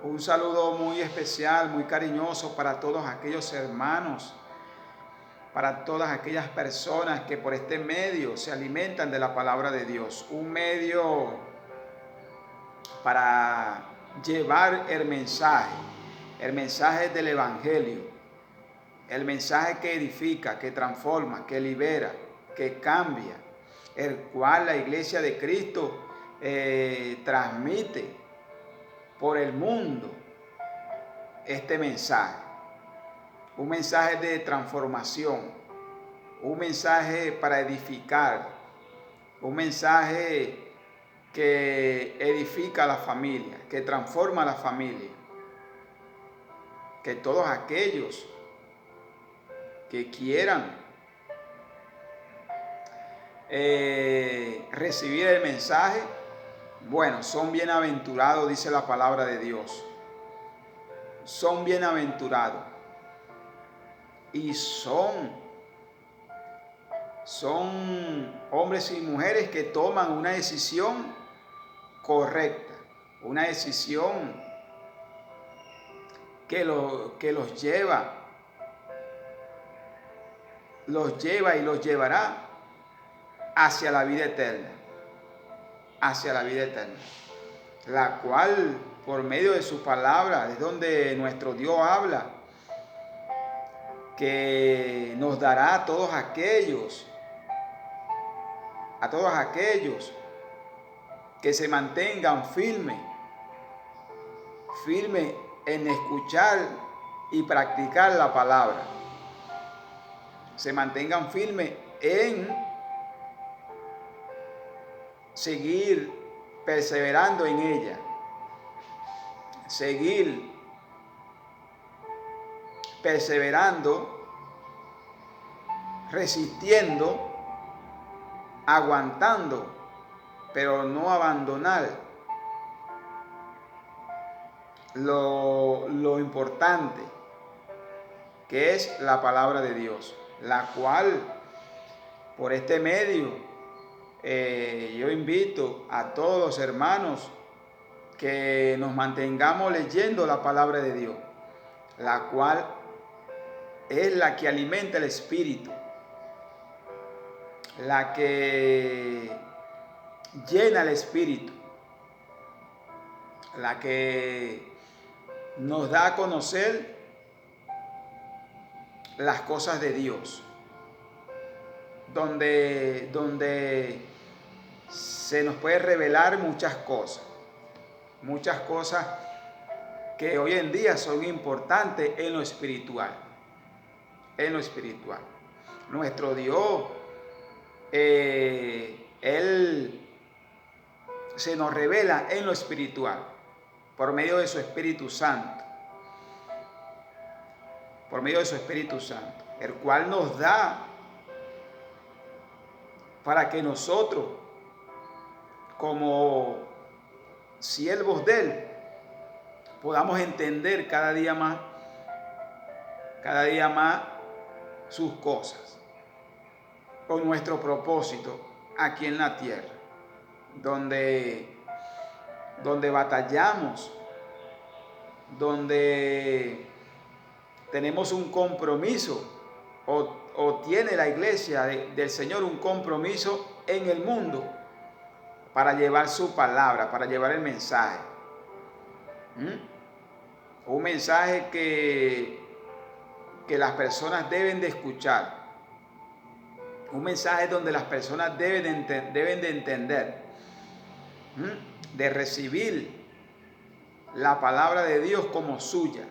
Un saludo muy especial, muy cariñoso para todos aquellos hermanos, para todas aquellas personas que por este medio se alimentan de la palabra de Dios. Un medio para llevar el mensaje del Evangelio, el mensaje que edifica, que transforma, que libera, que cambia, el cual la Iglesia de Cristo transmite por el mundo este mensaje. Un mensaje de transformación, un mensaje para edificar, un mensaje que edifica a la familia, que transforma a la familia. Que todos aquellos que quieran recibir el mensaje, bueno, son bienaventurados, dice la palabra de Dios. Son bienaventurados. Y son hombres y mujeres que toman una decisión correcta, una decisión que los lleva y los llevará hacia la vida eterna, la cual por medio de su palabra es donde nuestro Dios habla, que nos dará a todos aquellos que se mantengan firmes en escuchar y practicar la palabra, se mantengan firmes en seguir perseverando en ella, seguir perseverando, resistiendo, aguantando, pero no abandonar lo importante que es la palabra de Dios, la cual por este medio yo invito a todos los hermanos que nos mantengamos leyendo la palabra de Dios, la cual es la que alimenta el espíritu, la que llena el espíritu, la que nos da a conocer las cosas de Dios, donde se nos puede revelar muchas cosas que hoy en día son importantes en lo espiritual. Nuestro Dios, Él se nos revela en lo espiritual por medio de su Espíritu Santo, el cual nos da para que nosotros, como siervos de Él, podamos entender cada día más sus cosas, con nuestro propósito aquí en la tierra, donde batallamos, donde tenemos un compromiso, o tiene la iglesia del Señor un compromiso en el mundo para llevar su palabra, para llevar el mensaje. Un mensaje que las personas deben de escuchar. Un mensaje donde las personas deben de entender, de recibir la palabra de Dios como suya,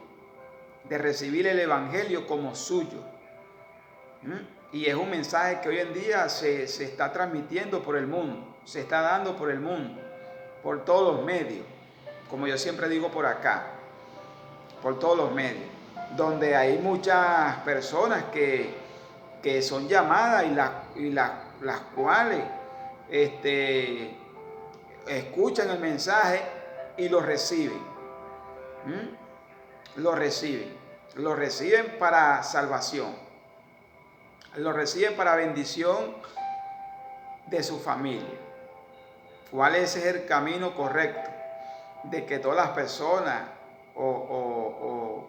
de recibir el Evangelio como suyo. Y es un mensaje que hoy en día se está transmitiendo por el mundo, se está dando por el mundo, por todos los medios, como yo siempre digo por acá, por todos los medios, donde hay muchas personas que son llamadas y las cuales escuchan el mensaje y lo reciben. Lo reciben para salvación, lo reciben para bendición de su familia. ¿Cuál es el camino correcto? De que todas las personas o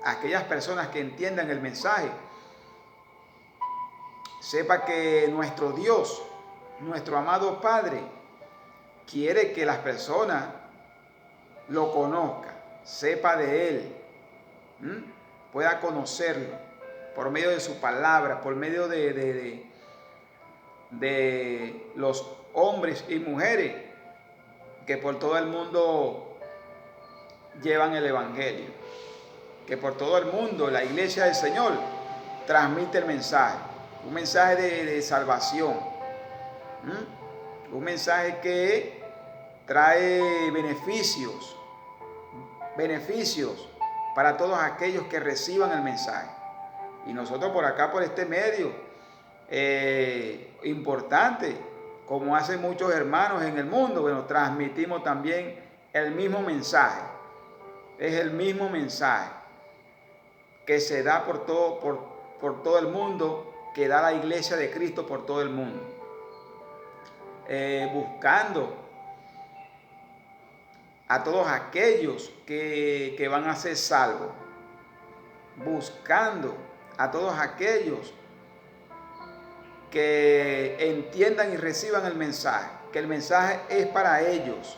aquellas personas que entiendan el mensaje, sepa que nuestro Dios, nuestro amado Padre, quiere que las personas lo conozcan, sepa de Él, pueda conocerlo por medio de su palabra, por medio de los hombres y mujeres que por todo el mundo llevan el Evangelio, que por todo el mundo la iglesia del Señor transmite el mensaje, un mensaje de salvación, un mensaje que trae beneficios para todos aquellos que reciban el mensaje. Y nosotros por acá, por este medio importante, como hacen muchos hermanos en el mundo, bueno, transmitimos también el mismo mensaje. Es el mismo mensaje que se da por todo el mundo, que da la iglesia de Cristo por todo el mundo. Buscando a todos aquellos que van a ser salvos. Buscando a todos aquellos que entiendan y reciban el mensaje, que el mensaje es para ellos,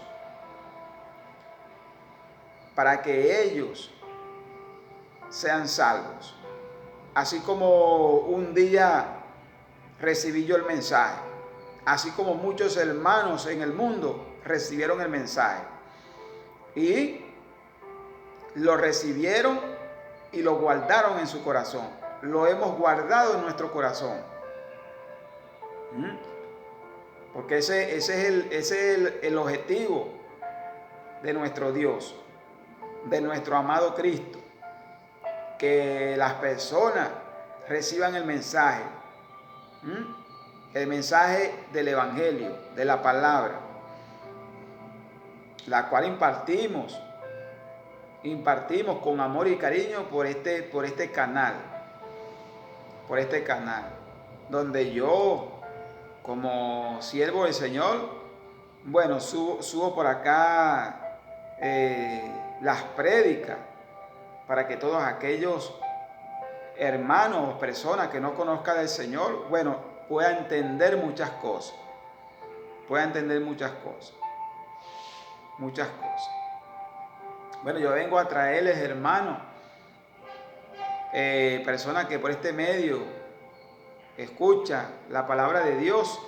para que ellos sean salvos. Así como un día recibí yo el mensaje, así como muchos hermanos en el mundo recibieron el mensaje y lo recibieron y lo guardaron en su corazón. Lo hemos guardado en nuestro corazón. Porque ese es el objetivo de nuestro Dios, de nuestro amado Cristo, que las personas reciban el mensaje del Evangelio, de la palabra, la cual impartimos con amor y cariño por este canal, donde yo, como siervo del Señor, bueno, subo por acá las prédicas para que todos aquellos hermanos o personas que no conozcan del Señor, bueno, puedan entender muchas cosas. Bueno, yo vengo a traerles, hermanos, personas que por este medio escuchan la palabra de Dios,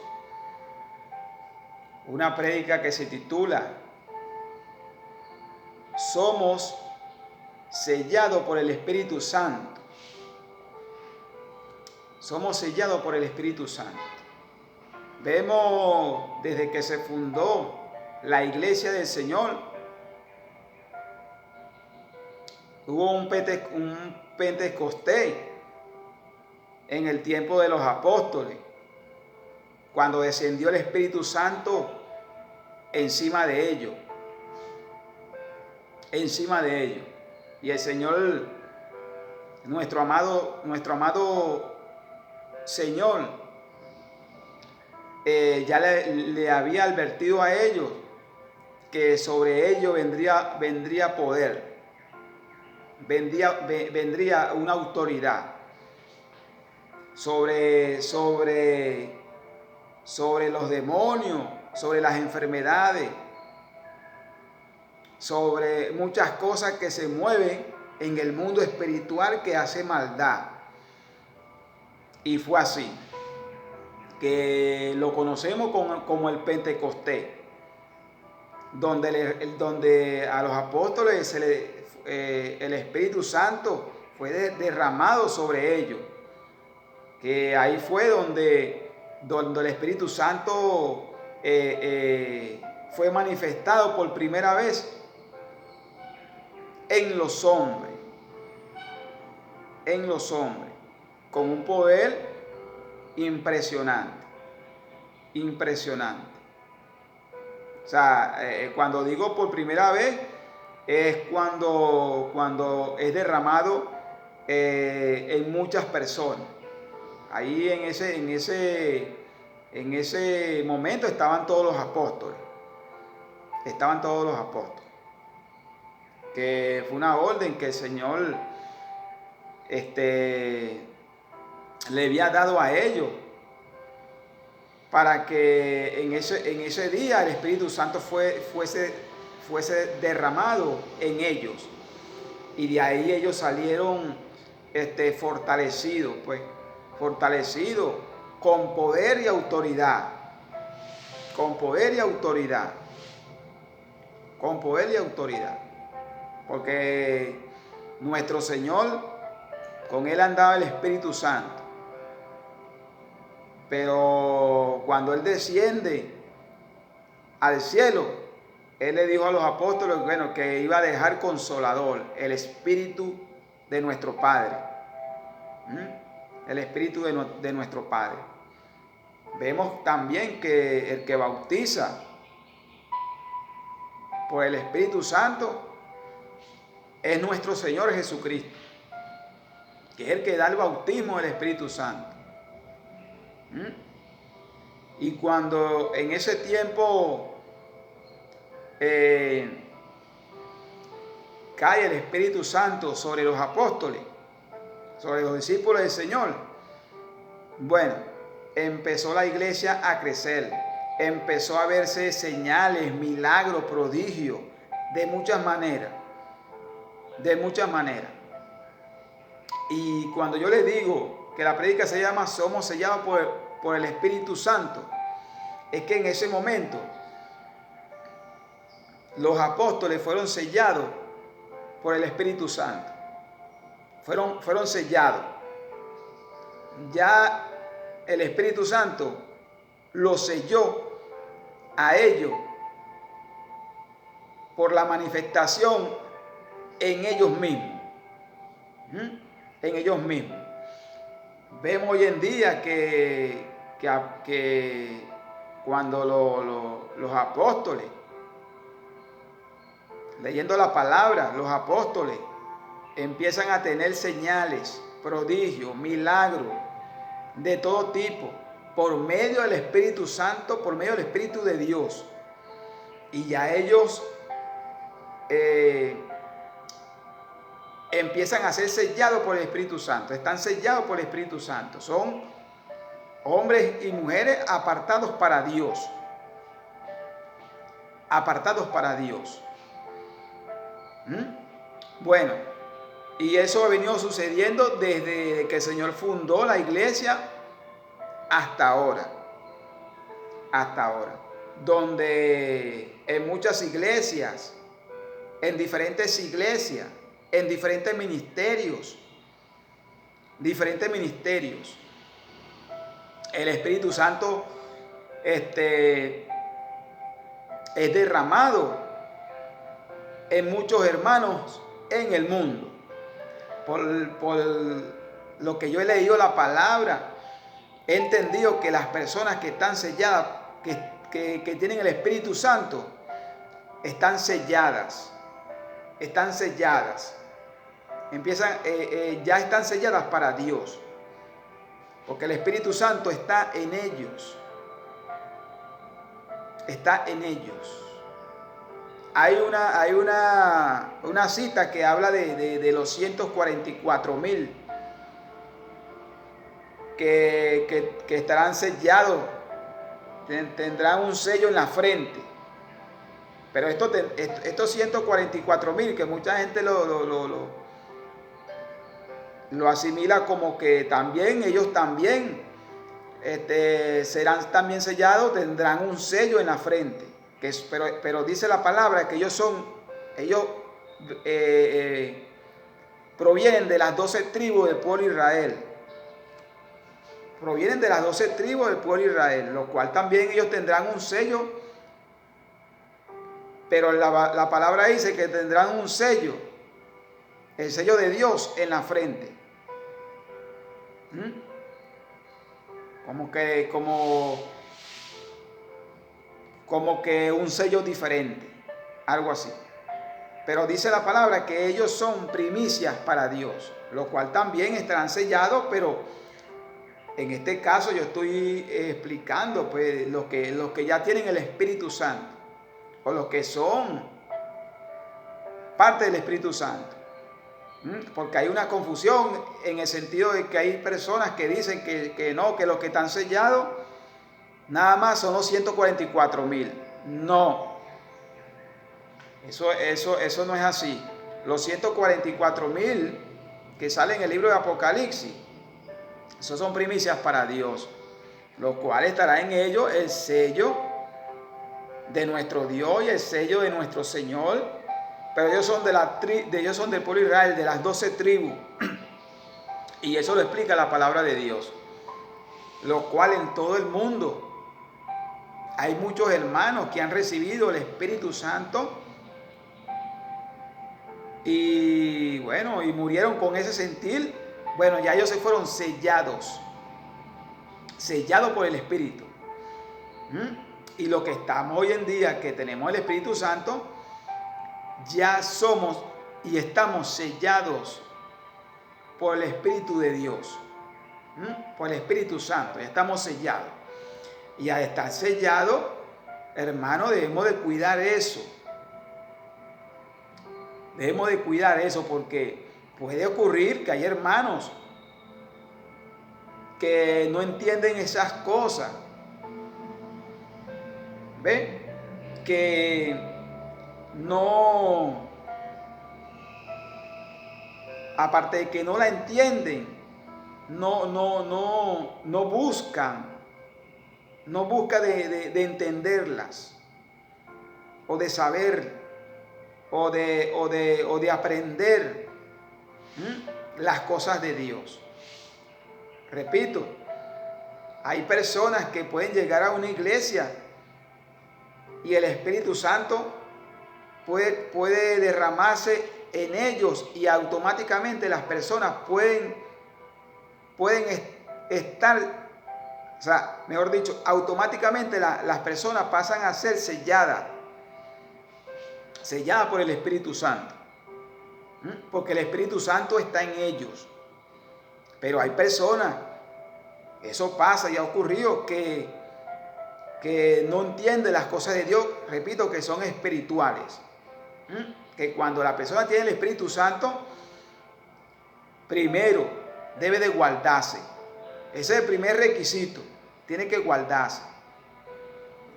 una prédica que se titula Somos sellados por el Espíritu Santo. Somos sellados por el Espíritu Santo. Vemos desde que se fundó la iglesia del Señor, hubo un Pentecostés en el tiempo de los apóstoles, cuando descendió el Espíritu Santo encima de ellos. Y el Señor, nuestro amado Señor, ya le había advertido a ellos que sobre ellos vendría poder, vendría una autoridad sobre los demonios, sobre las enfermedades, sobre muchas cosas que se mueven en el mundo espiritual que hace maldad. Y fue así, que lo conocemos como el Pentecostés, donde a los apóstoles el Espíritu Santo fue derramado sobre ellos, que ahí fue donde el Espíritu Santo fue manifestado por primera vez en los hombres, con un poder impresionante. O sea, cuando digo por primera vez, es cuando es derramado en muchas personas. Ahí en ese momento estaban todos los apóstoles. que fue una orden que el Señor le había dado a ellos para que en ese día el Espíritu Santo fuese derramado en ellos. Y de ahí ellos salieron fortalecidos, fortalecidos con poder y autoridad. Con poder y autoridad. Con poder y autoridad. Porque nuestro Señor, con Él andaba el Espíritu Santo. Pero cuando Él desciende al cielo, Él le dijo a los apóstoles, bueno, que iba a dejar consolador, el Espíritu de nuestro Padre. El Espíritu de nuestro Padre. Vemos también que el que bautiza por el Espíritu Santo es nuestro Señor Jesucristo, que es el que da el bautismo del Espíritu Santo. Y cuando en ese tiempo cae el Espíritu Santo sobre los apóstoles, sobre los discípulos del Señor, bueno, empezó la iglesia a crecer, empezó a verse señales, milagros, prodigios, de muchas maneras, Y cuando yo les digo que la prédica se llama Somos sellados por el Espíritu Santo, es que en ese momento los apóstoles fueron sellados por el Espíritu Santo. Fueron sellados. Ya el Espíritu Santo los selló a ellos por la manifestación en ellos mismos. En ellos mismos. Vemos hoy en día que cuando los apóstoles, leyendo la palabra, los apóstoles empiezan a tener señales, prodigios, milagros de todo tipo, por medio del Espíritu Santo, por medio del Espíritu de Dios. Y ya ellos empiezan a ser sellados por el Espíritu Santo, están sellados por el Espíritu Santo. Son hombres y mujeres apartados para Dios. Apartados para Dios. Bueno, y eso ha venido sucediendo desde que el Señor fundó la iglesia hasta ahora. Hasta ahora. Donde en muchas iglesias, en diferentes iglesias, en diferentes ministerios, el Espíritu Santo es derramado en muchos hermanos en el mundo. Por lo que yo he leído la palabra, he entendido que las personas que están selladas, que tienen el Espíritu Santo, están selladas. Ya están selladas para Dios. Porque el Espíritu Santo está en ellos. Está en ellos. Hay una cita que habla de los 144,000 que estarán sellados, tendrán un sello en la frente. Pero estos 144,000, que mucha gente lo asimila como que también ellos también serán también sellados, tendrán un sello en la frente. Pero dice la palabra que ellos provienen de las 12 tribus del pueblo de Israel. Provienen de las 12 tribus del pueblo de Israel, lo cual también ellos tendrán un sello. Pero la palabra dice que tendrán un sello, el sello de Dios en la frente. Como que un sello diferente, algo así. Pero dice la palabra que ellos son primicias para Dios, lo cual también estarán sellados, pero en este caso yo estoy explicando pues los que ya tienen el Espíritu Santo, o los que son parte del Espíritu Santo. Porque hay una confusión en el sentido de que hay personas que dicen que no, que los que están sellados nada más son los 144,000. No, eso no es así. Los 144,000 que salen en el libro de Apocalipsis, esos son primicias para Dios, lo cual estará en ellos el sello de nuestro Dios y el sello de nuestro Señor. Pero ellos son del pueblo de Israel, de las 12 tribus. Y eso lo explica la palabra de Dios. Lo cual en todo el mundo hay muchos hermanos que han recibido el Espíritu Santo. Y bueno, y murieron con ese sentir. Bueno, ya ellos se fueron sellados. Sellados por el Espíritu. Y lo que estamos hoy en día, que tenemos el Espíritu Santo, ya somos y estamos sellados por el Espíritu de Dios, por el Espíritu Santo, ya estamos sellados. Y al estar sellados, hermano, debemos de cuidar eso. Debemos de cuidar eso porque puede ocurrir que hay hermanos que no entienden esas cosas. ¿Ven? Que no, aparte de que no la entienden, no buscan de entenderlas, o de saber, o de aprender las cosas de Dios. Repito, hay personas que pueden llegar a una iglesia y el Espíritu Santo puede derramarse en ellos y automáticamente las personas pueden estar, o sea, mejor dicho, automáticamente las personas pasan a ser selladas por el Espíritu Santo, porque el Espíritu Santo está en ellos. Pero hay personas, eso pasa y ha ocurrido, que no entienden las cosas de Dios, repito, que son espirituales. Que cuando la persona tiene el Espíritu Santo, primero debe de guardarse. Ese es el primer requisito. Tiene que guardarse.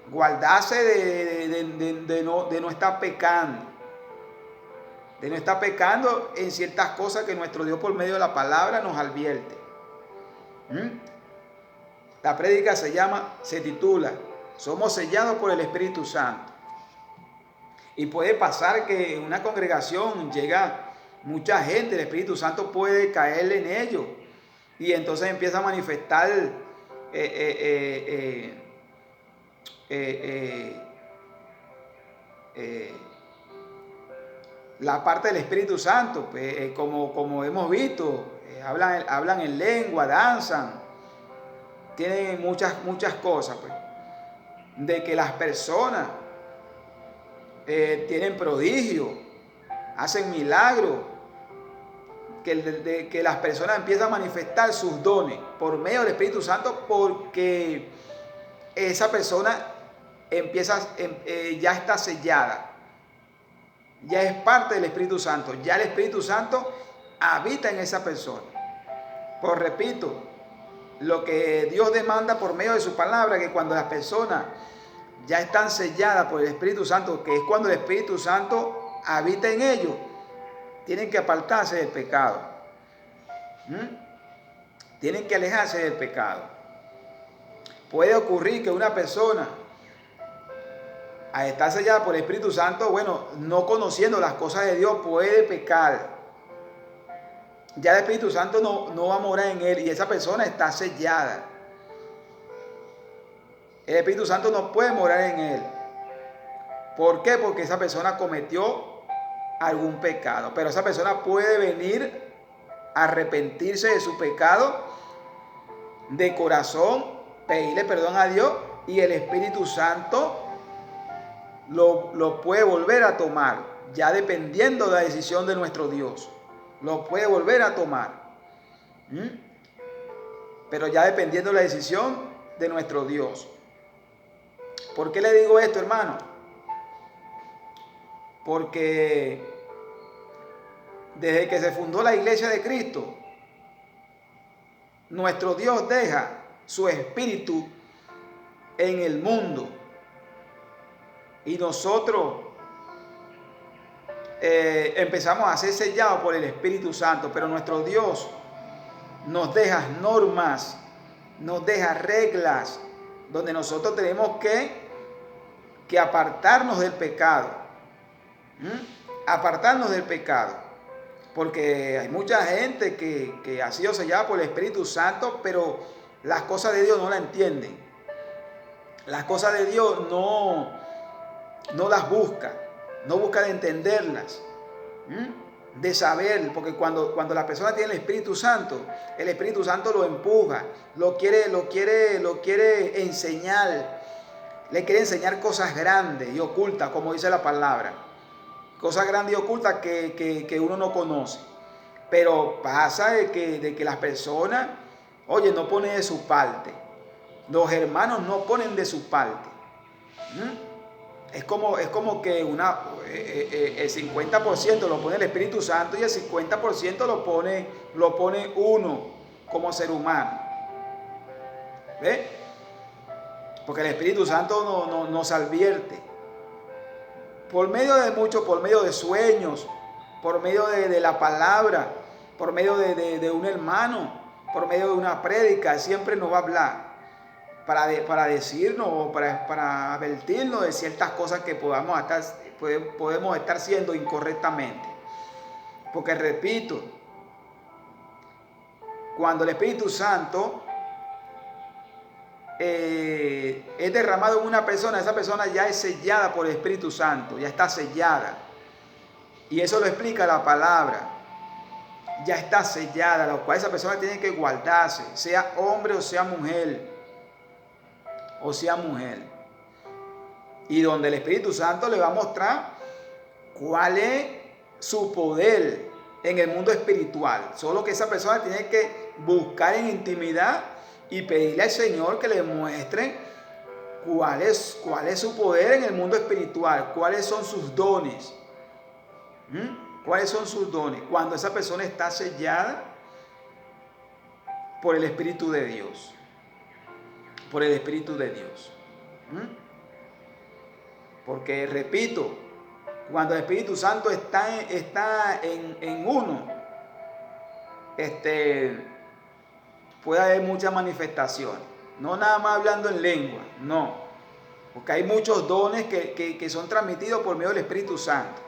Guardarse de no estar pecando. De no estar pecando en ciertas cosas que nuestro Dios por medio de la palabra nos advierte. La prédica se titula Somos sellados por el Espíritu Santo. Y puede pasar que en una congregación llega mucha gente, el Espíritu Santo puede caerle en ellos. Y entonces empieza a manifestar la parte del Espíritu Santo, como hemos visto, hablan en lengua, danzan, tienen muchas cosas, pues, de que las personas tienen prodigio, hacen milagros, que las personas empiezan a manifestar sus dones por medio del Espíritu Santo, porque esa persona ya está sellada, ya es parte del Espíritu Santo, ya el Espíritu Santo habita en esa persona. Pues repito, lo que Dios demanda por medio de su palabra, que cuando las personas ya están selladas por el Espíritu Santo, que es cuando el Espíritu Santo habita en ellos, tienen que apartarse del pecado. Tienen que alejarse del pecado. Puede ocurrir que una persona, al estar sellada por el Espíritu Santo, bueno, no conociendo las cosas de Dios, puede pecar. Ya el Espíritu Santo no va a morar en él y esa persona está sellada. El Espíritu Santo no puede morar en él. ¿Por qué? Porque esa persona cometió algún pecado. Pero esa persona puede venir a arrepentirse de su pecado de corazón, pedirle perdón a Dios y el Espíritu Santo lo puede volver a tomar, ya dependiendo de la decisión de nuestro Dios. Lo puede volver a tomar. Pero ya dependiendo de la decisión de nuestro Dios. ¿Por qué le digo esto, hermano? Porque Desde que se fundó la Iglesia de Cristo, nuestro Dios deja su espíritu en el mundo. Y nosotros empezamos a ser sellados por el Espíritu Santo, pero nuestro Dios nos deja normas, nos deja reglas, donde nosotros tenemos que apartarnos del pecado. Apartarnos del pecado. Porque hay mucha gente que ha sido sellada por el Espíritu Santo, pero las cosas de Dios no la entienden. Las cosas de Dios no las busca. No busca de entenderlas. De saber, porque cuando la persona tiene el Espíritu Santo lo empuja, lo quiere enseñar, le quiere enseñar cosas grandes y ocultas, como dice la palabra, cosas grandes y ocultas que uno no conoce. Pero pasa de que las personas, oye, no ponen de su parte, los hermanos no ponen de su parte. Es como que el 50% lo pone el Espíritu Santo y el 50% lo pone uno como ser humano. ¿Ve? Porque el Espíritu Santo nos advierte. Por medio de muchos, por medio de sueños, por medio de la palabra, por medio de un hermano, por medio de una prédica, siempre nos va a hablar. Para decirnos, para advertirnos de ciertas cosas que podemos estar haciendo incorrectamente. Porque repito, cuando el Espíritu Santo es derramado en una persona, esa persona ya es sellada por el Espíritu Santo, ya está sellada. Y eso lo explica la palabra. Ya está sellada, lo cual esa persona tiene que guardarse, sea hombre o sea mujer. Y donde el Espíritu Santo le va a mostrar cuál es su poder en el mundo espiritual. Solo que esa persona tiene que buscar en intimidad y pedirle al Señor que le muestre cuál es su poder en el mundo espiritual, cuáles son sus dones. ¿Cuáles son sus dones? Cuando esa persona está sellada por el Espíritu de Dios. Por el Espíritu de Dios. Porque repito, cuando el Espíritu Santo está en uno, puede haber muchas manifestaciones. No nada más hablando en lengua, no. Porque hay muchos dones que son transmitidos por medio del Espíritu Santo.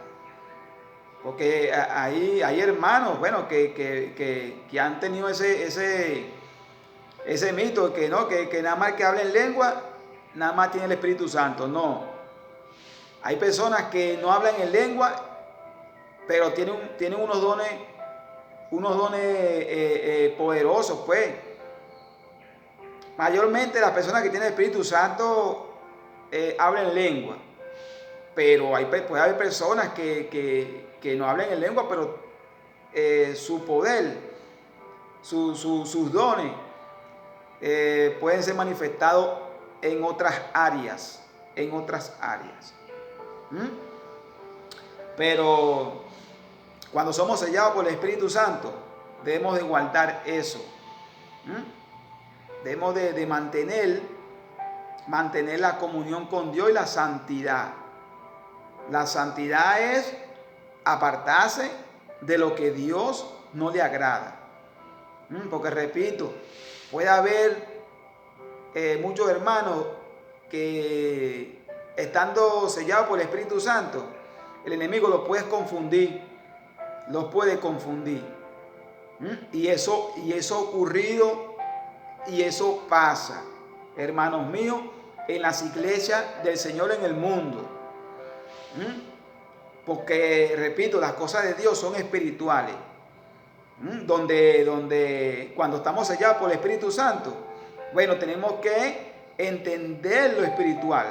Porque hay hermanos, bueno, que han tenido ese mito que nada más que habla en lengua, nada más tiene el Espíritu Santo. No. Hay personas que no hablan en lengua, pero tienen unos dones poderosos, pues. Mayormente las personas que tienen el Espíritu Santo hablan en lengua. Pero puede haber personas que no hablan en lengua, pero su poder, sus dones, pueden ser manifestados en otras áreas. Pero cuando somos sellados por el Espíritu Santo, debemos de guardar eso. Debemos de mantener la comunión con Dios y la santidad. La santidad es apartarse de lo que Dios no le agrada. Porque repito, puede haber muchos hermanos que estando sellados por el Espíritu Santo, el enemigo los puede confundir. Y eso ha ocurrido y eso pasa, hermanos míos, en las iglesias del Señor en el mundo. Porque, repito, las cosas de Dios son espirituales. Donde cuando estamos sellados por el Espíritu Santo, bueno, tenemos que entender lo espiritual,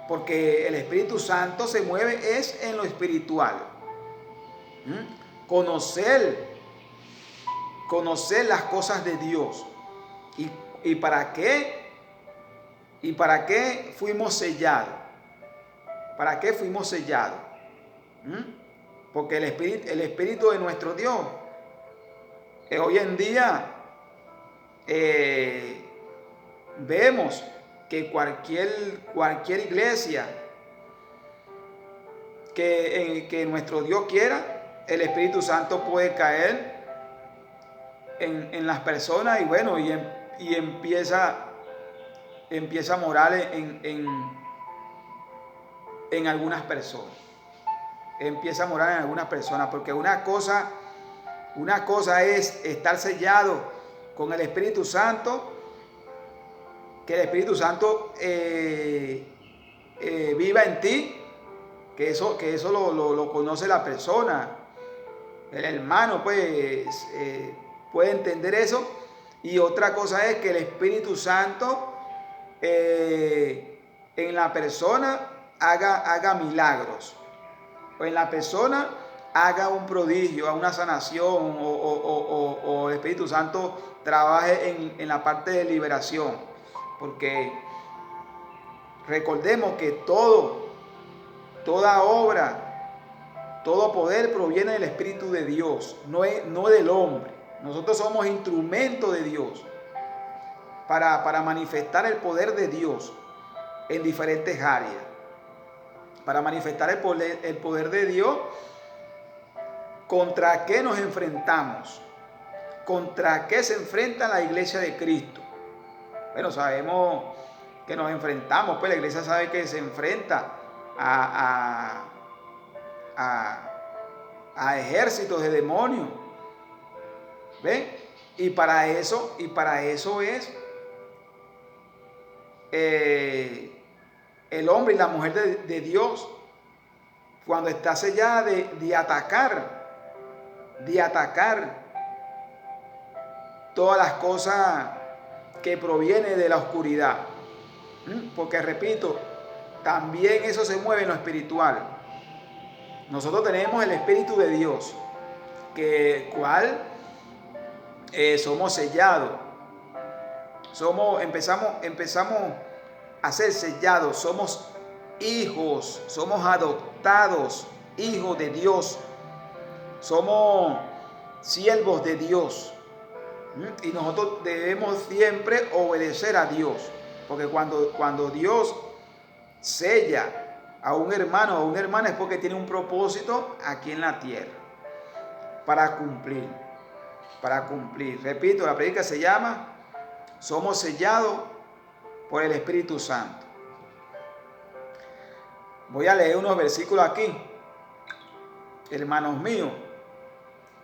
porque el Espíritu Santo se mueve es en lo espiritual. Conocer las cosas de Dios. ¿Y para qué? ¿Y para qué fuimos sellados? ¿Para qué fuimos sellados? Porque el Espíritu de nuestro Dios, hoy en día vemos que cualquier iglesia que nuestro Dios quiera, el Espíritu Santo puede caer en las personas y bueno, y empieza a morar en algunas personas. Empieza a morar en algunas personas, porque una cosa es estar sellado con el Espíritu Santo, que el Espíritu Santo viva en ti, que eso lo conoce la persona, el hermano pues puede entender eso. Y otra cosa es que el Espíritu Santo en la persona haga milagros, o en la persona haga un prodigio, una sanación, o el Espíritu Santo trabaje en la parte de liberación. Porque recordemos que toda obra, todo poder proviene del Espíritu de Dios, no del hombre. Nosotros somos instrumentos de Dios para manifestar el poder de Dios en diferentes áreas. Para manifestar el poder de Dios, ¿contra qué nos enfrentamos? ¿Contra qué se enfrenta la iglesia de Cristo? Bueno, sabemos que nos enfrentamos, pues la iglesia sabe que se enfrenta a ejércitos de demonios. ¿Ven? Y para eso es el hombre y la mujer de Dios, cuando está sellada, de atacar todas las cosas que provienen de la oscuridad. Porque repito, también eso se mueve en lo espiritual. Nosotros tenemos el Espíritu de Dios, cual somos sellados. Empezamos a ser sellados. Somos hijos, somos adoptados, hijos de Dios. Somos siervos de Dios. Y nosotros debemos siempre obedecer a Dios. Porque cuando Dios sella a un hermano o a una hermana es porque tiene un propósito aquí en la tierra. Para cumplir. Repito, la predica se llama Somos sellados por el Espíritu Santo. Voy a leer unos versículos aquí, hermanos míos,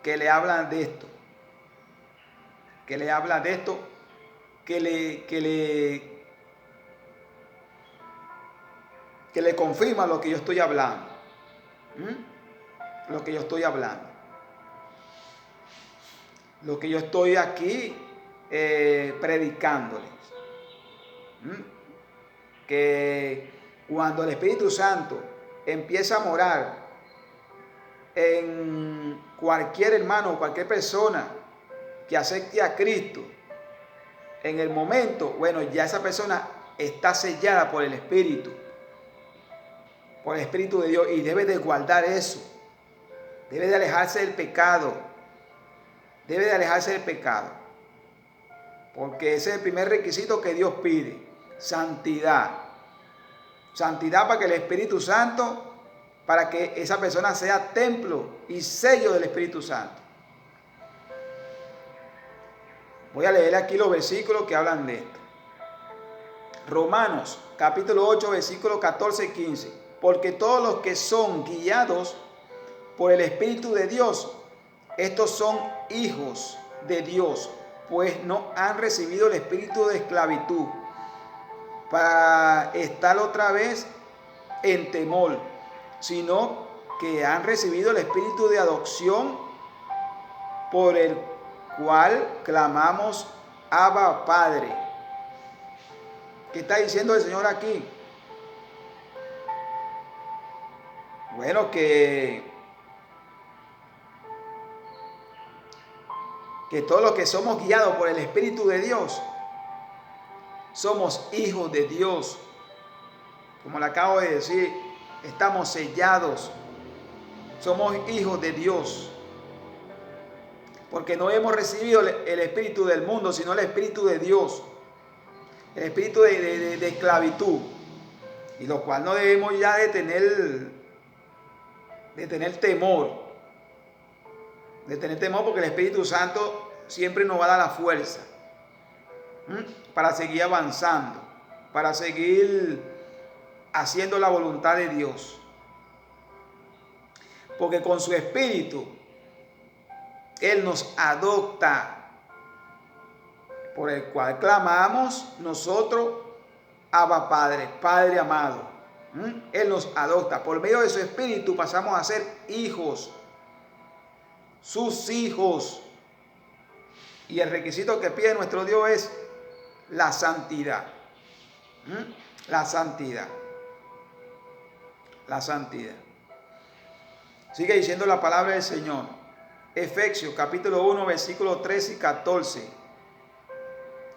que le hablan de esto. Que le confirma lo que yo estoy hablando. Lo que yo estoy hablando. Lo que yo estoy aquí predicándoles. Que cuando el Espíritu Santo empieza a morar en cualquier hermano o cualquier persona que acepte a Cristo, en el momento, bueno, ya esa persona está sellada por el Espíritu de Dios, y debe de guardar eso, debe de alejarse del pecado, porque ese es el primer requisito que Dios pide: santidad para que el Espíritu Santo, para que esa persona sea templo y sello del Espíritu Santo. Voy a leer aquí los versículos que hablan de esto. Romanos capítulo 8 versículos 14 y 15. Porque todos los que son guiados por el Espíritu de Dios, estos son hijos de Dios, pues no han recibido el espíritu de esclavitud para estar otra vez en temor, sino que han recibido el espíritu de adopción, por el cual clamamos: Abba, Padre. ¿Qué está diciendo el Señor aquí? Bueno, que todos los que somos guiados por el Espíritu de Dios somos hijos de Dios. Como le acabo de decir, estamos sellados somos hijos de Dios. Porque no hemos recibido el espíritu del mundo, sino el espíritu de Dios. El espíritu de esclavitud. Y lo cual no debemos ya de tener temor. De tener temor, porque el Espíritu Santo siempre nos va a dar la fuerza para seguir avanzando, para seguir haciendo la voluntad de Dios. Porque con su espíritu Él nos adopta, por el cual clamamos nosotros, Abba Padre, Padre amado. Él nos adopta. Por medio de su espíritu pasamos a ser hijos, sus hijos. Y el requisito que pide nuestro Dios es la santidad. La santidad. La santidad. Sigue diciendo la palabra del Señor. Efesios capítulo 1, versículos 13 y 14.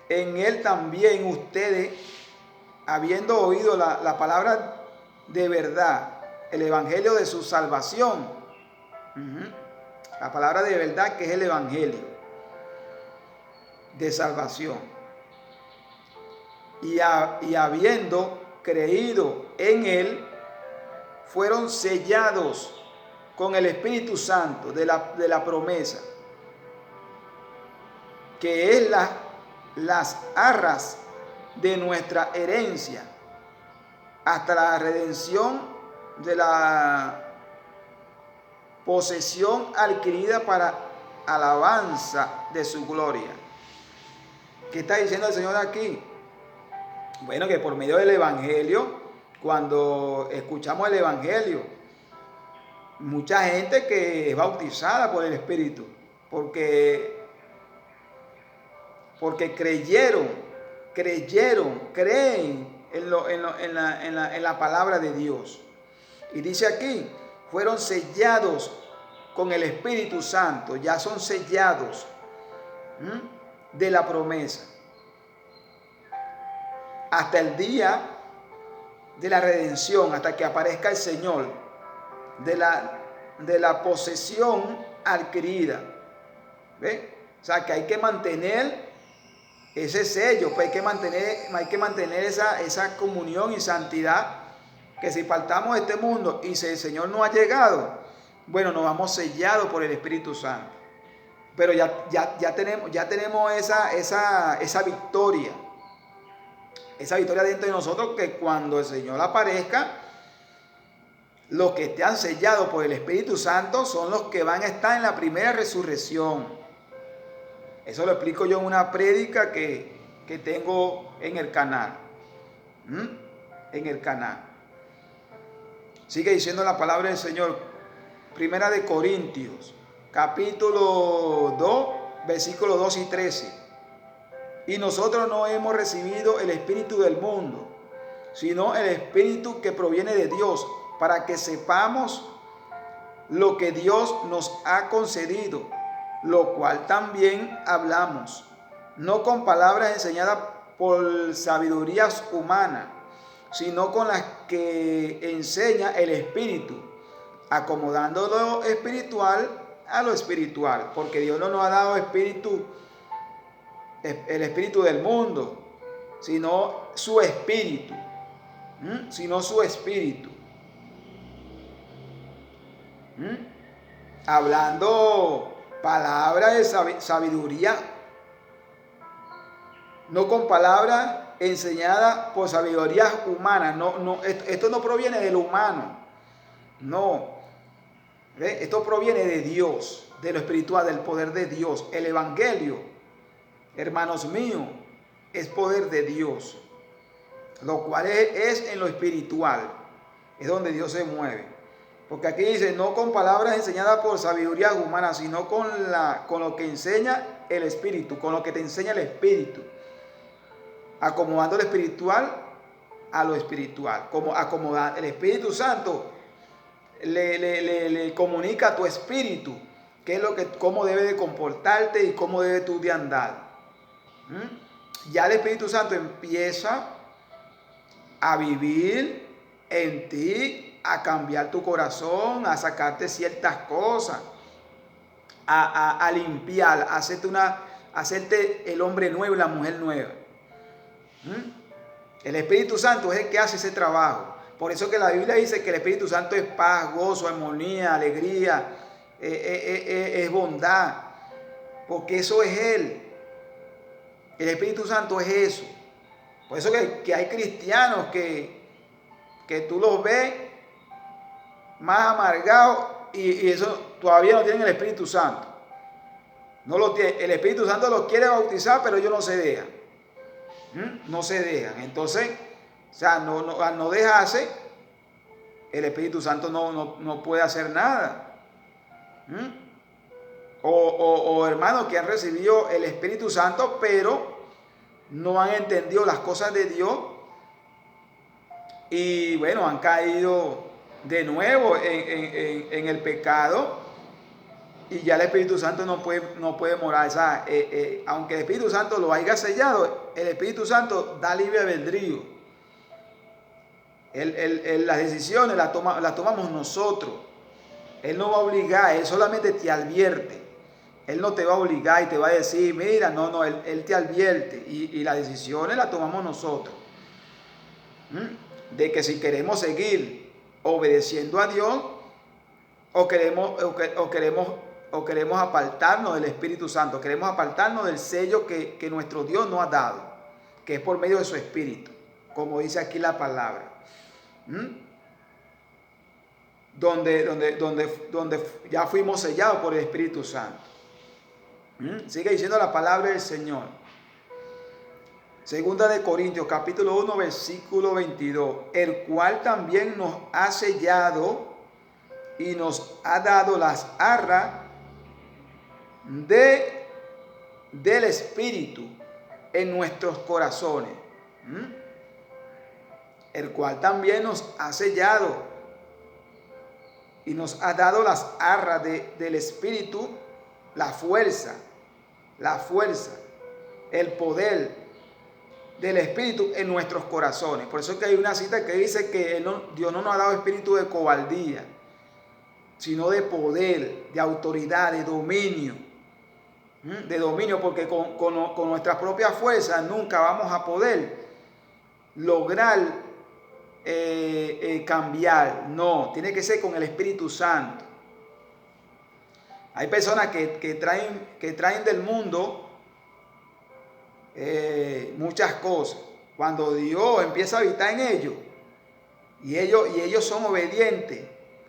En Él también ustedes, habiendo oído la palabra de verdad, el evangelio de su salvación. La palabra de verdad, que es el evangelio de salvación. Y habiendo creído en Él, fueron sellados con el Espíritu Santo de la promesa, que es las arras de nuestra herencia, hasta la redención de la posesión adquirida para alabanza de su gloria. ¿Qué está diciendo el Señor aquí? Bueno, que por medio del Evangelio, cuando escuchamos el Evangelio, mucha gente que es bautizada por el Espíritu, porque creen en la palabra de Dios. Y dice aquí, fueron sellados con el Espíritu Santo, ya son sellados de la promesa, hasta el día de la redención, hasta que aparezca el Señor, de la posesión adquirida. ¿Ve? O sea, que hay que mantener ese sello, pues hay que mantener esa comunión y santidad, que si faltamos de este mundo y si el Señor no ha llegado, bueno, nos vamos sellados por el Espíritu Santo. Pero ya tenemos esa victoria. Esa victoria dentro de nosotros, que cuando el Señor aparezca, los que estén sellados por el Espíritu Santo son los que van a estar en la primera resurrección. Eso lo explico yo en una prédica que tengo en el canal. En el canal. Sigue diciendo la palabra del Señor. Primera de Corintios, capítulo 2, versículos 2 y 13. Y nosotros no hemos recibido el espíritu del mundo, sino el espíritu que proviene de Dios, para que sepamos lo que Dios nos ha concedido, lo cual también hablamos, no con palabras enseñadas por sabidurías humanas, sino con las que enseña el Espíritu, acomodando lo espiritual a lo espiritual, porque Dios no nos ha dado el espíritu del mundo, sino su espíritu, hablando palabras de sabiduría, no con palabras enseñadas por sabidurías humanas. Esto no proviene del humano, no. Esto proviene de Dios, de lo espiritual, del poder de Dios. El Evangelio, hermanos míos, es poder de Dios, lo cual es en lo espiritual, es donde Dios se mueve. Porque aquí dice, no con palabras enseñadas por sabiduría humana, sino con lo que enseña el Espíritu, con lo que te enseña el Espíritu, acomodando lo espiritual a lo espiritual, como acomodar el Espíritu Santo le comunica a tu espíritu qué es cómo debe de comportarte y cómo debe tú de andar. Ya el Espíritu Santo empieza a vivir en ti a cambiar tu corazón, a sacarte ciertas cosas, a limpiar, a hacerte el hombre nuevo y la mujer nueva. El Espíritu Santo es el que hace ese trabajo. Por eso que la Biblia dice que el Espíritu Santo es paz, gozo, armonía, alegría, es bondad, porque eso es Él. El Espíritu Santo es eso. Por eso que hay cristianos que tú los ves más amargados y eso todavía no tienen el Espíritu Santo. No lo tienen. El Espíritu Santo los quiere bautizar, pero ellos no se dejan. No se dejan. Entonces, o sea, al no dejarse, el Espíritu Santo no puede hacer nada. O hermanos que han recibido el Espíritu Santo, pero no han entendido las cosas de Dios y bueno, han caído de nuevo en el pecado y ya el Espíritu Santo no puede morar. O sea, aunque el Espíritu Santo lo haya sellado, el Espíritu Santo da libre albedrío. Las decisiones las tomamos nosotros. Él no va a obligar, Él solamente te advierte. Él no te va a obligar y te va a decir, mira, no, Él te advierte y las decisiones las tomamos nosotros. De que si queremos seguir obedeciendo a Dios o queremos apartarnos del Espíritu Santo, queremos apartarnos del sello que nuestro Dios nos ha dado, que es por medio de su Espíritu, como dice aquí la palabra. Donde ya fuimos sellados por el Espíritu Santo. Sigue diciendo la palabra del Señor. Segunda de Corintios, capítulo 1, versículo 22. El cual también nos ha sellado y nos ha dado las arras del Espíritu en nuestros corazones. El cual también nos ha sellado y nos ha dado las arras del Espíritu, la fuerza, el poder del Espíritu en nuestros corazones. Por eso es que hay una cita que dice que Dios no nos ha dado espíritu de cobardía, sino de poder, de autoridad, de dominio. Porque con nuestra propia fuerza nunca vamos a poder lograr cambiar. No, tiene que ser con el Espíritu Santo. Hay personas que traen del mundo muchas cosas. Cuando Dios empieza a habitar en ellos y ellos son obedientes,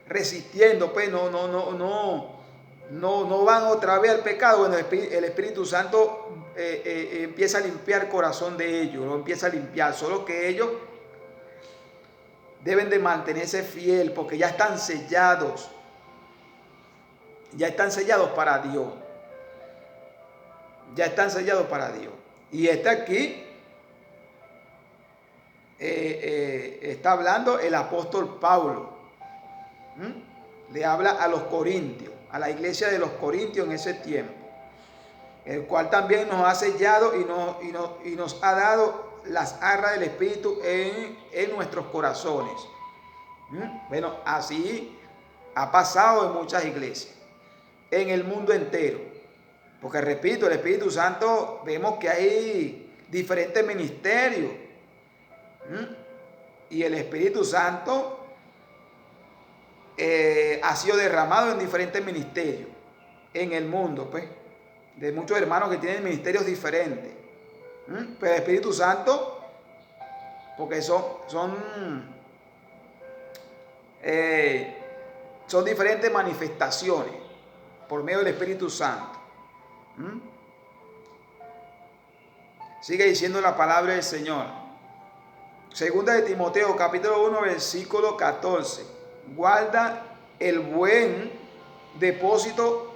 resistiendo, pues no van otra vez al pecado. Bueno, el Espíritu Santo empieza a limpiar el corazón de ellos, lo empieza a limpiar. Solo que ellos deben de mantenerse fiel porque ya están sellados. Ya están sellados para Dios. Ya están sellados para Dios. Y aquí está hablando el apóstol Pablo. Le habla a los corintios, a la iglesia de los corintios en ese tiempo. El cual también nos ha sellado y nos ha dado las arras del Espíritu en nuestros corazones. Bueno, así ha pasado en muchas iglesias, en el mundo entero. Porque repito, el Espíritu Santo, vemos que hay diferentes ministerios. Y el Espíritu Santo ha sido derramado en diferentes ministerios en el mundo, pues, de muchos hermanos que tienen ministerios diferentes. Pero el Espíritu Santo, porque son diferentes manifestaciones por medio del Espíritu Santo. Sigue diciendo la palabra del Señor. Segunda de Timoteo, capítulo 1, versículo 14. Guarda el buen depósito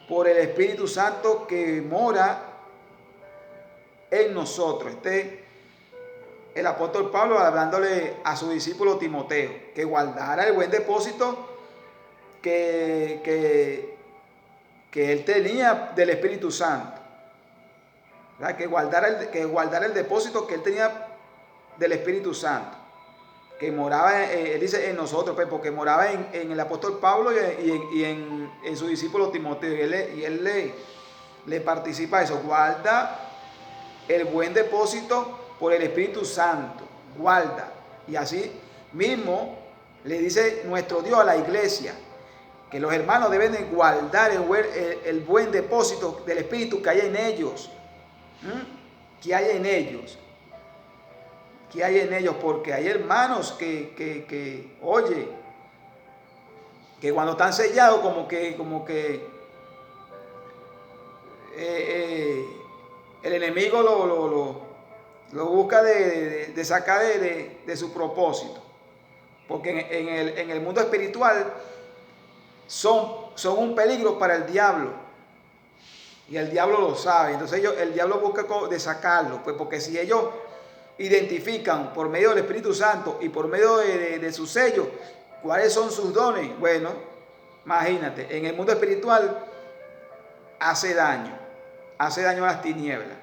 por el Espíritu Santo que mora en nosotros. El apóstol Pablo hablándole a su discípulo Timoteo, que guardara el buen depósito que él tenía del Espíritu Santo. ¿Verdad? Que guardara el depósito que él tenía del Espíritu Santo. que moraba, él dice en nosotros, pues, porque moraba en el apóstol Pablo y en su discípulo Timoteo, y él le participa eso. Guarda el buen depósito por el Espíritu Santo, guarda. Y así mismo le dice nuestro Dios a la iglesia, que los hermanos deben de guardar el buen depósito del Espíritu que hay en ellos. Que hay en ellos. Que hay en ellos, porque hay hermanos que oye, que cuando están sellados como que el enemigo lo busca de sacar de su propósito, porque en el mundo espiritual son un peligro para el diablo, y el diablo lo sabe. Entonces el diablo busca de sacarlo, pues, porque si ellos identifican por medio del Espíritu Santo y por medio de su sello cuáles son sus dones, bueno, imagínate, en el mundo espiritual hace daño a las tinieblas.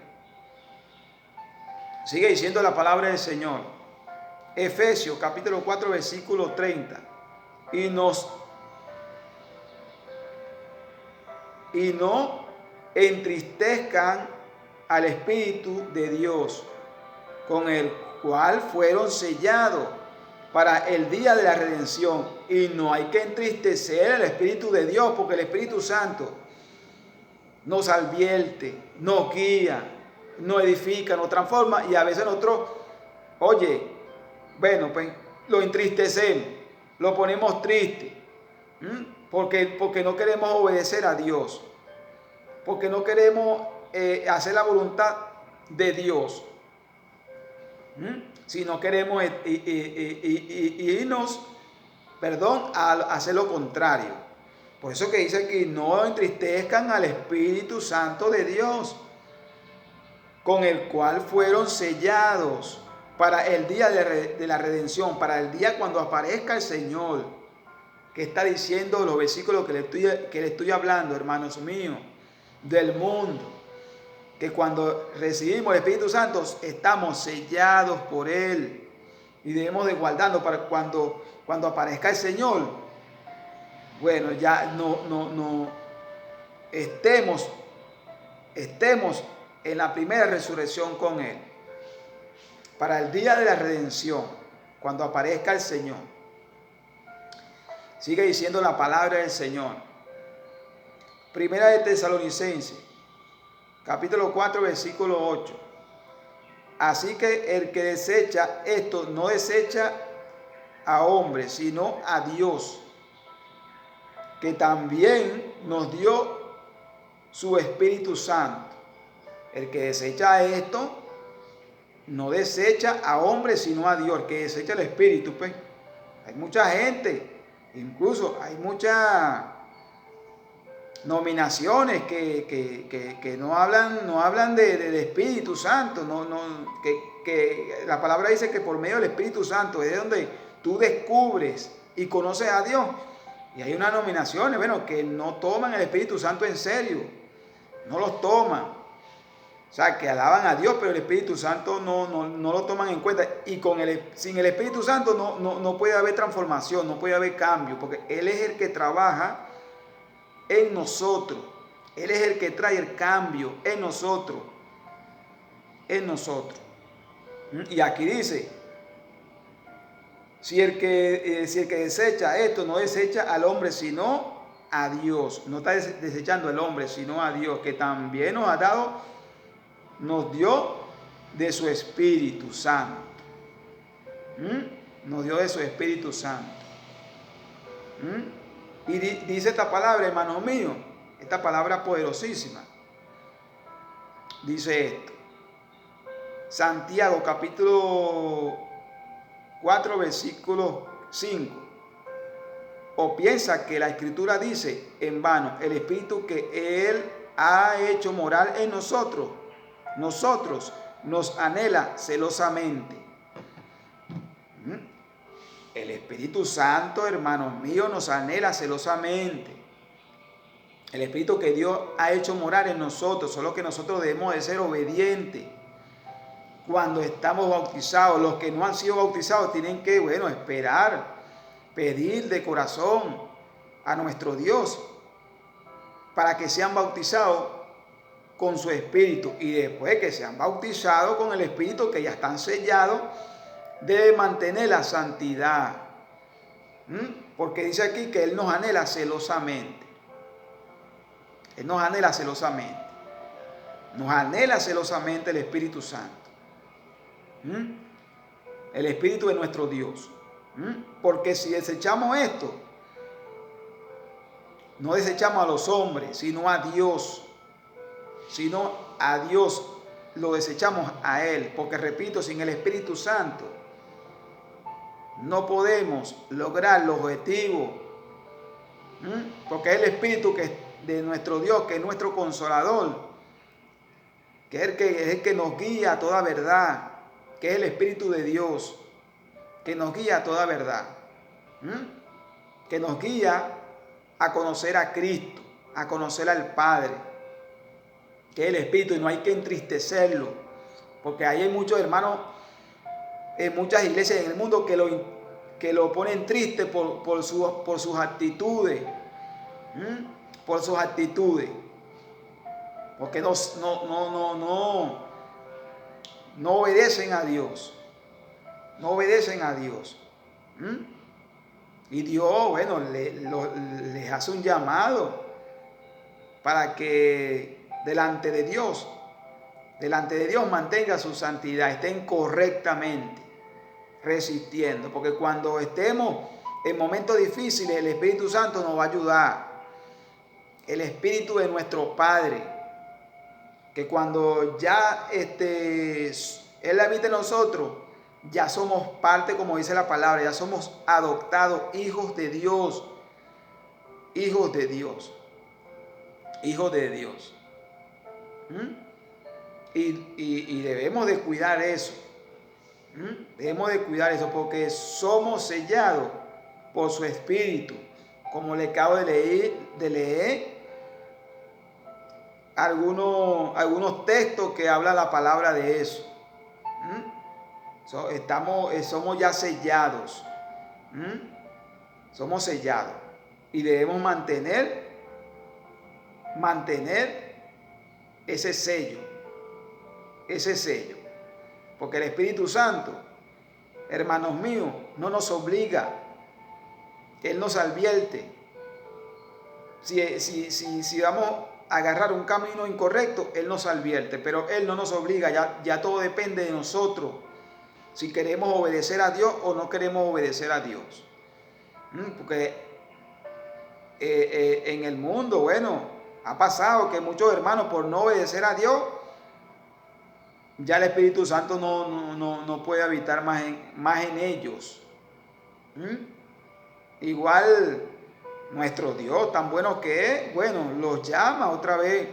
Sigue diciendo la palabra del Señor, Efesios capítulo 4 versículo 30, y no entristezcan al Espíritu de Dios, con el cual fueron sellados para el día de la redención. Y no hay que entristecer el Espíritu de Dios, porque el Espíritu Santo nos advierte, nos guía, nos edifica, nos transforma, y a veces nosotros, oye, bueno, pues lo entristecemos, lo ponemos triste, porque no queremos obedecer a Dios, porque no queremos hacer la voluntad de Dios. Si no queremos irnos, a hacer lo contrario. Por eso que dice que no entristezcan al Espíritu Santo de Dios, con el cual fueron sellados para el día de la redención, para el día cuando aparezca el Señor. Que está diciendo los versículos que le estoy hablando, hermanos míos, del mundo. Que cuando recibimos el Espíritu Santo estamos sellados por Él, y debemos de guardarlo para cuando aparezca el Señor, bueno, ya no estemos en la primera resurrección con Él, para el día de la redención, cuando aparezca el Señor. Sigue diciendo la palabra del Señor. Primera de Tesalonicenses capítulo 4 versículo 8. Así que el que desecha esto no desecha a hombres, sino a Dios, que también nos dio su Espíritu Santo. El que desecha esto no desecha a hombres, sino a Dios. El que desecha el Espíritu, pues. Hay mucha gente, incluso hay muchas nominaciones que no hablan del Espíritu Santo, que la palabra dice que por medio del Espíritu Santo es donde tú descubres y conoces a Dios. Y hay unas nominaciones, bueno, que no toman el Espíritu Santo en serio, no los toman. O sea, que alaban a Dios, pero el Espíritu Santo no lo toman en cuenta. Y sin el Espíritu Santo no puede haber transformación, no puede haber cambio, porque Él es el que trabaja en nosotros. Él es el que trae el cambio en nosotros. Y aquí dice, si el que desecha esto no desecha al hombre sino a Dios. No está desechando al hombre sino a Dios, que también nos dio de su Espíritu Santo. Nos dio de su Espíritu Santo. Y dice esta palabra, hermanos míos, esta palabra poderosísima. Dice esto. Santiago capítulo 4 versículo 5. O piensa que la Escritura dice en vano, el Espíritu que Él ha hecho morar en nosotros nos anhela celosamente. El Espíritu Santo, hermanos míos, nos anhela celosamente. El Espíritu que Dios ha hecho morar en nosotros, solo que nosotros debemos de ser obedientes. cuando estamos bautizados. Los que no han sido bautizados tienen que, esperar, pedir de corazón a nuestro Dios para que sean bautizados con su Espíritu. Y después que sean bautizados con el Espíritu, que ya están sellados, debe mantener la santidad. Porque dice aquí que Él nos anhela celosamente. Él nos anhela celosamente. Nos anhela celosamente el Espíritu Santo. El Espíritu de nuestro Dios. Porque si desechamos esto, no desechamos a los hombres, sino a Dios. Sino a Dios lo desechamos a Él. Porque repito, sin el Espíritu Santo no podemos lograr los objetivos. Porque es el Espíritu de nuestro Dios, que es nuestro consolador, que es el que nos guía a toda verdad, que es el Espíritu de Dios, que nos guía a toda verdad, que nos guía a conocer a Cristo, a conocer al Padre, que es el Espíritu, y no hay que entristecerlo, porque ahí hay muchos hermanos en muchas iglesias en el mundo que lo ponen triste por sus actitudes, por sus actitudes, porque no obedecen a Dios, no obedecen a Dios. Y Dios, les hace un llamado para que delante de Dios mantenga su santidad, estén correctamente resistiendo, porque cuando estemos en momentos difíciles, el Espíritu Santo nos va a ayudar. El Espíritu de nuestro Padre, que cuando ya Él habita en nosotros, ya somos parte, como dice la palabra, ya somos adoptados, hijos de Dios, hijos de Dios, hijos de Dios. Y debemos de cuidar eso. Debemos de cuidar eso, porque somos sellados por su Espíritu, como le acabo de leer algunos textos que habla la palabra de eso. Somos ya sellados. Somos sellados. Y debemos mantener ese sello. Ese sello. Porque el Espíritu Santo, hermanos míos, no nos obliga. Él nos advierte. Si vamos a agarrar un camino incorrecto, Él nos advierte, pero Él no nos obliga, ya todo depende de nosotros, si queremos obedecer a Dios o no queremos obedecer a Dios. Porque en el mundo, ha pasado que muchos hermanos, por no obedecer a Dios, ya el Espíritu Santo no puede habitar más en ellos. Igual nuestro Dios, tan bueno que es, los llama otra vez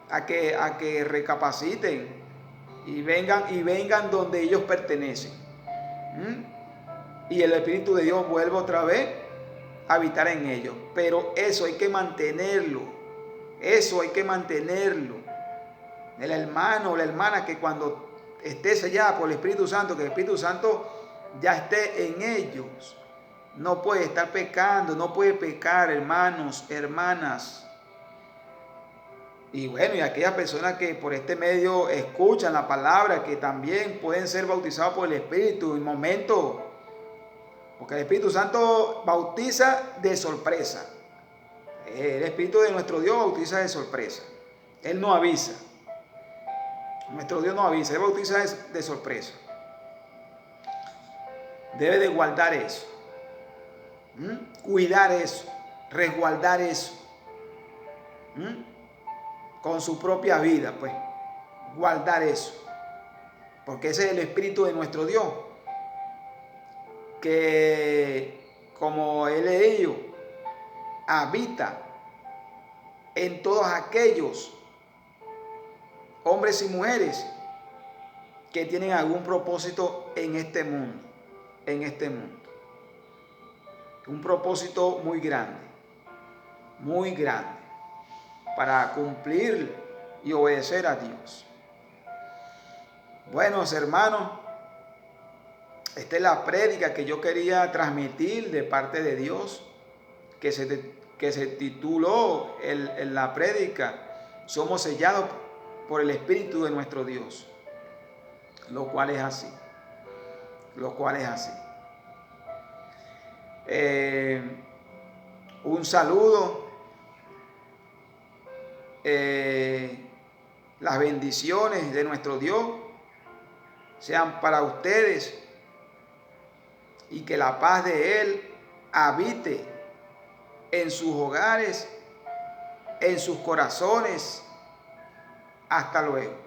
a que recapaciten y vengan donde ellos pertenecen. Y el Espíritu de Dios vuelve otra vez a habitar en ellos. Pero eso hay que mantenerlo. Eso hay que mantenerlo. El hermano o la hermana que cuando esté sellada por el Espíritu Santo, que el Espíritu Santo ya esté en ellos, no puede estar pecando, no puede pecar, hermanos, hermanas. Y y aquellas personas que por este medio escuchan la palabra, que también pueden ser bautizados por el Espíritu en momentos, porque el Espíritu Santo bautiza de sorpresa. El Espíritu de nuestro Dios bautiza de sorpresa. Él no avisa. Nuestro Dios no avisa, Él bautiza de sorpresa. Debe de guardar eso. Cuidar eso, resguardar eso, con su propia vida, pues, guardar eso, porque ese es el Espíritu de nuestro Dios, que, como he leído, habita en todos aquellos hombres y mujeres que tienen algún propósito en este mundo, un propósito muy grande, para cumplir y obedecer a Dios. Buenos hermanos, esta es la prédica que yo quería transmitir de parte de Dios, que se tituló en la prédica, somos sellados por el Espíritu de nuestro Dios, lo cual es así, lo cual es así. Un saludo, las bendiciones de nuestro Dios sean para ustedes y que la paz de Él habite en sus hogares, en sus corazones. Hasta luego.